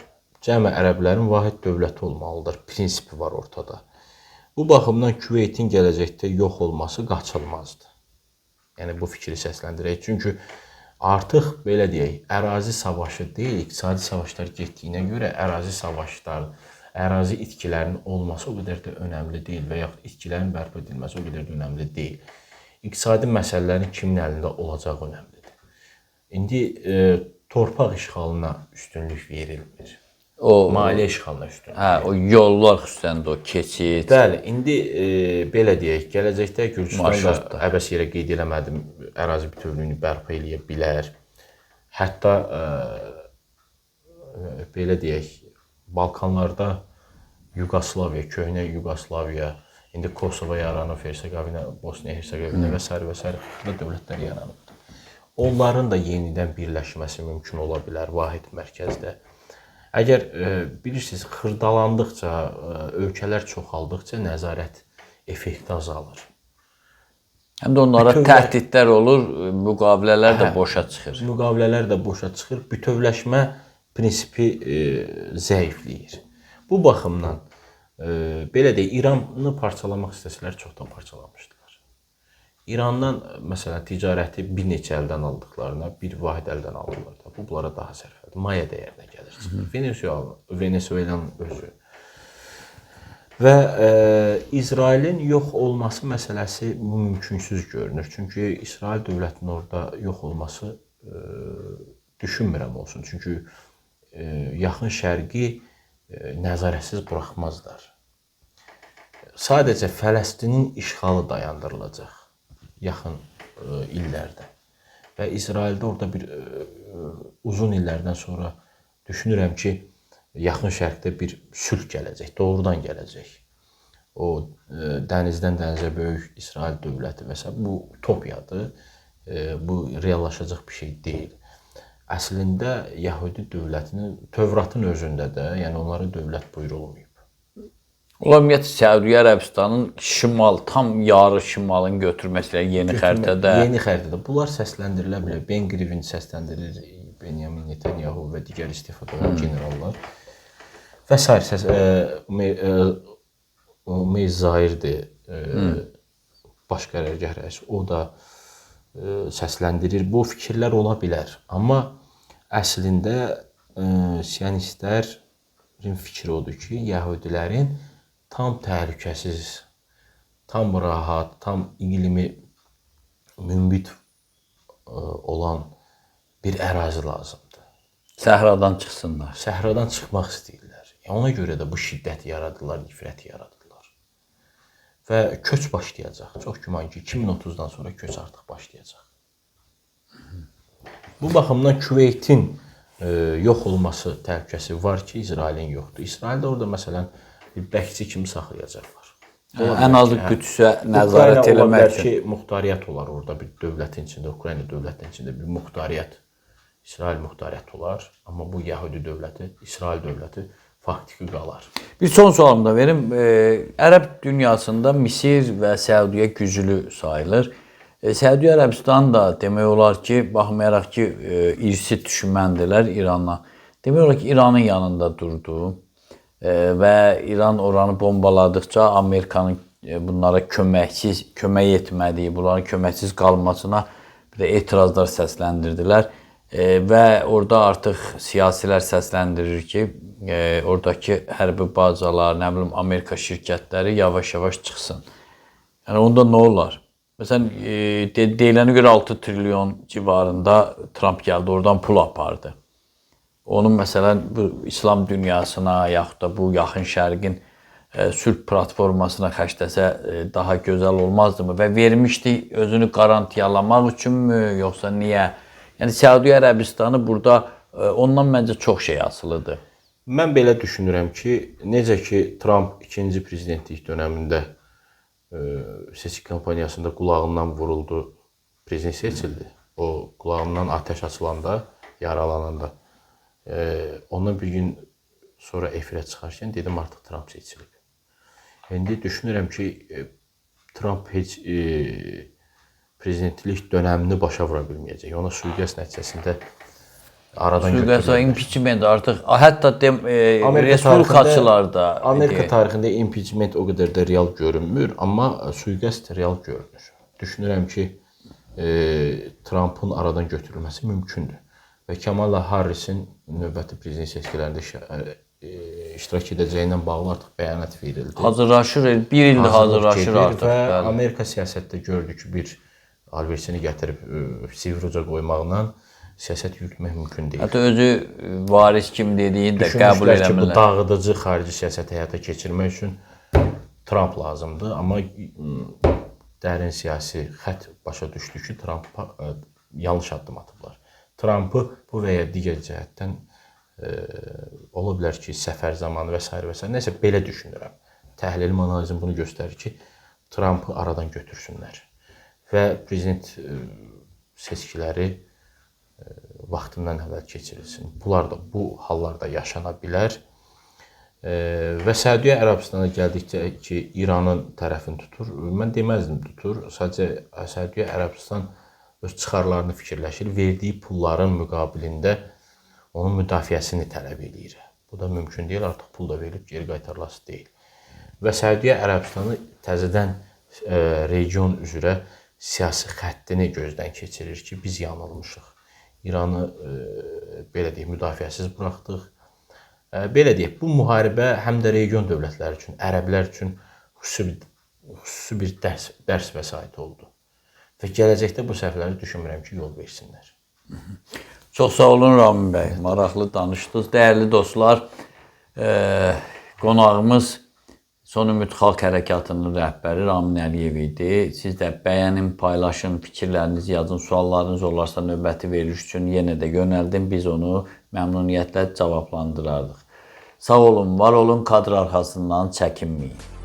cəmi ərəblərin vahid dövləti olmalıdır, prinsipi var ortada. Bu baxımdan Küveytin gələcəkdə yox olması qaçılmazdır. Yəni bu fikri səsləndirək. Çünki artıq belə deyək, ərazi savaşı deyil, iqtisadi savaşlar getdiyinə görə ərazi savaşları, ərazi itkilərinin olması o qədər də önəmli deyil və yaxud itkilərin bərpa edilməsi o qədər də önəmli deyil. İqtisadi məsələlərin kimin əlində olacağı önəmlidir. İndi torpaq işğalına üstünlük verilmir. Maliyyə işğalına üstünlük. O yollar xüsusən də o keçid. Bəli, indi belə deyək, gələcəkdə Gürcüstan da əbəs yerə qeyd eləmədim, ərazi bütövlüyünü bərpa eləyə bilər. Hətta belə deyək, Balkanlarda Yugoslaviya, köhnə Yugoslaviya, indi Kosovo yaranıb, Hersegovina, Bosniya-Hersegovina və s. dövlətlər yaranıb. Onların da yenidən birləşməsi mümkün ola bilər vahid mərkəzdə. Əgər bilirsiniz, xırdalandıqca, ölkələr çoxaldıqca nəzarət effekti azalır. Həm də onlara təhdidlər olur, müqavilələr də boşa çıxır. Müqavilələr də boşa çıxır, bütövləşmə prinsipi zəifləyir. Bu baxımdan belə deyək, İranı parçalamaq istəsələr çoxdan parçalamışdılar. İrandan məsələn ticarəti bir neçə əldən aldıqlarına bir vahid əldən alırlar da. Bu bunlara daha sərfədir. Maya dəyərinə gəlir. Venezuelanın özü. Və İsrailin yox olması məsələsi mümkünsüz görünür. Çünki İsrail dövlətinin orada yox olması düşünmürəm olsun. Çünki yaxın şərqi nəzarətsiz buraxmazlar. Sadəcə Fələstinin işğalı dayandırılacaq yaxın illərdə. Və İsraildə orada bir uzun illərdən sonra düşünürəm ki, yaxın şərqdə bir sülh gələcək, doğrudan gələcək. O dənizdən dənizə böyük İsrail dövləti və s. bu utopiyadır. Bu reallaşacaq bir şey deyil. Əslində Yəhudi dövlətinin Tövratın özündə də, yəni onlara dövlət buyurulmayıb. Onlar ümumiyyətlə Səudiyyə Ərəbistanın tam yarı şimalını götürməsilə yeni xəritədə. Yeni xəritədə. Bunlar səsləndirilə bilər. Ben Grivin səsləndirilir, Benyamin Netanyahu və digər istifada olan generallar. Və s. Meir Zahirdir, baş qərargah rəisi. O da səsləndirir. Bu fikirlər ola bilər. Amma əslində sionistlərin fikri odur ki, Yəhudilərin tam təhlükəsiz, tam rahat, tam iqlimi münbit olan bir ərazi lazımdır. Səhradan çıxsınlar. Səhradan çıxmaq istəyirlər. Ona görə də bu şiddəti yaradırlar, nifrəti yaradırlar. Və köç başlayacaq. Çox güman ki, 2030-dan sonra köç artıq başlayacaq. Bu baxımdan Küveytin yox olması təhlükəsi var ki, İsrailin yoxdur. İsraildə orada məsələn bir bəkçi kimi saxlayacaqlar. Ən azı Qüdsə nəzarət eləmək üçün. Ki, muxtariyyət olar orada bir dövlətin içində, Ukrayna dövlətinin içində bir muxtariyyət, İsrail muxtariyyəti olar. Amma bu Yəhudi dövləti, İsrail dövləti faktiki qalar. Bir son sualımı da verim. Ərəb dünyasında Misir və Səudiyyə güclü sayılır. Səudiyyə Ərəbistan da demək olar ki, baxmayaraq ki, irsi düşməndilər İranla. Demək olar ki, İranın yanında durdu və İran oranı bombaladıqca Amerikanın bunlara kömək etmədiyi, bunların köməksiz qalmasına bir də etirazlar səsləndirdilər. Və orada artıq siyasilər səsləndirir ki, oradakı hərbi bazalar, nə bilim, Amerika şirkətləri yavaş-yavaş çıxsın. Yəni, onda nə olar? Məsələn, deyilənə görə 6 trilyon civarında Trump gəldi, oradan pul apardı. Onun məsələn, bu İslam dünyasına, yaxud da bu yaxın şərqin sülh platformasına xərcləsə daha gözəl olmazdımı? Və vermişdi özünü qarantiyalamaq üçünmü, yoxsa niyə? Yəni, Səudiyyə Ərəbistanı burada ondan məncə çox şey asılıdır. Mən belə düşünürəm ki, necə ki Trump 2-ci prezidentlik dönəmində seçki kampaniyasında qulağından vuruldu, prezident seçildi. O qulağından ateş açılanda, yaralananda. Ondan bir gün sonra efirə çıxarkən dedim artıq Trump seçilib. İndi düşünürəm ki, Trump heç prezidentlik dönəmini başa vura bilməyəcək. Ona sui-qəsd nəticəsində aradan götürülür. Impeachment artıq, hətta respublikaçılar da. Amerika tarixində impeachment o qədər də real görünmür, amma sui-qəsd real görünür. Düşünürəm ki, Trump'ın aradan götürülməsi mümkündür. Və Kamala Harris'in növbəti prezident seçkilərində iştirak edəcəyindən bağlı artıq bəyanat verildi. Hazırlaşır, bir ildir hazırlaşır artıq. Və Amerika siyasətdə gördü ki, bir alversini gətirib sivri uca qoymaqla siyasət yürütmək mümkün deyil. Hətta özü varis kim dediyin də qəbul eləmirlər. Düşünmüşlər ki, bu dağıdıcı xarici siyasəti həyata keçirmək üçün Trump lazımdır. Amma dərin siyasi xətt başa düşdü ki, Trump'a yanlış addım atıblar. Trump'ı bu və ya digər cəhətdən ola bilər ki, səfər zamanı və s. Nəsə belə düşünürəm. Təhlilim, analizim bunu göstərir ki, Trump'ı aradan götürsünlər. Və prezident seçkiləri vaxtından əvvəl keçirilsin. Bunlar da bu hallarda yaşana bilər. Və Səudiyyə Ərəbistana gəldikcə ki, İranın tərəfini tutur, mən deməzdim tutur. Sadəcə Səudiyyə Ərəbistan öz çıxarlarını fikirləşir, verdiyi pulların müqabilində onun müdafiəsini tələb edir. Bu da mümkün deyil, artıq pul da verilib geri qaytarılası deyil. Və Səudiyyə Ərəbistanı təzədən region üzrə siyasi xəttini gözdən keçirir ki, biz yanılmışıq. İranı belə deyək, müdafiəsiz buraxdıq. Belə deyək, bu müharibə həm də region dövlətləri üçün, ərəblər üçün xüsusi bir dərs vəsaiti oldu. Və gələcəkdə bu səhvləri düşünmürəm ki, yol versinlər. Çox sağ olun Ramin bəy, maraqlı danışdınız. Dəyərli dostlar, qonağımız Son Ümid Xalq Hərəkatının rəhbəri Ramin Əliyev idi. Siz də bəyənin, paylaşın, fikirlərinizi yazın, suallarınız olarsa növbəti veriliş üçün yenə də yönəldin. Biz onu məmnuniyyətlə cavablandırardıq. Sağ olun, var olun, kadr arxasından çəkinməyin.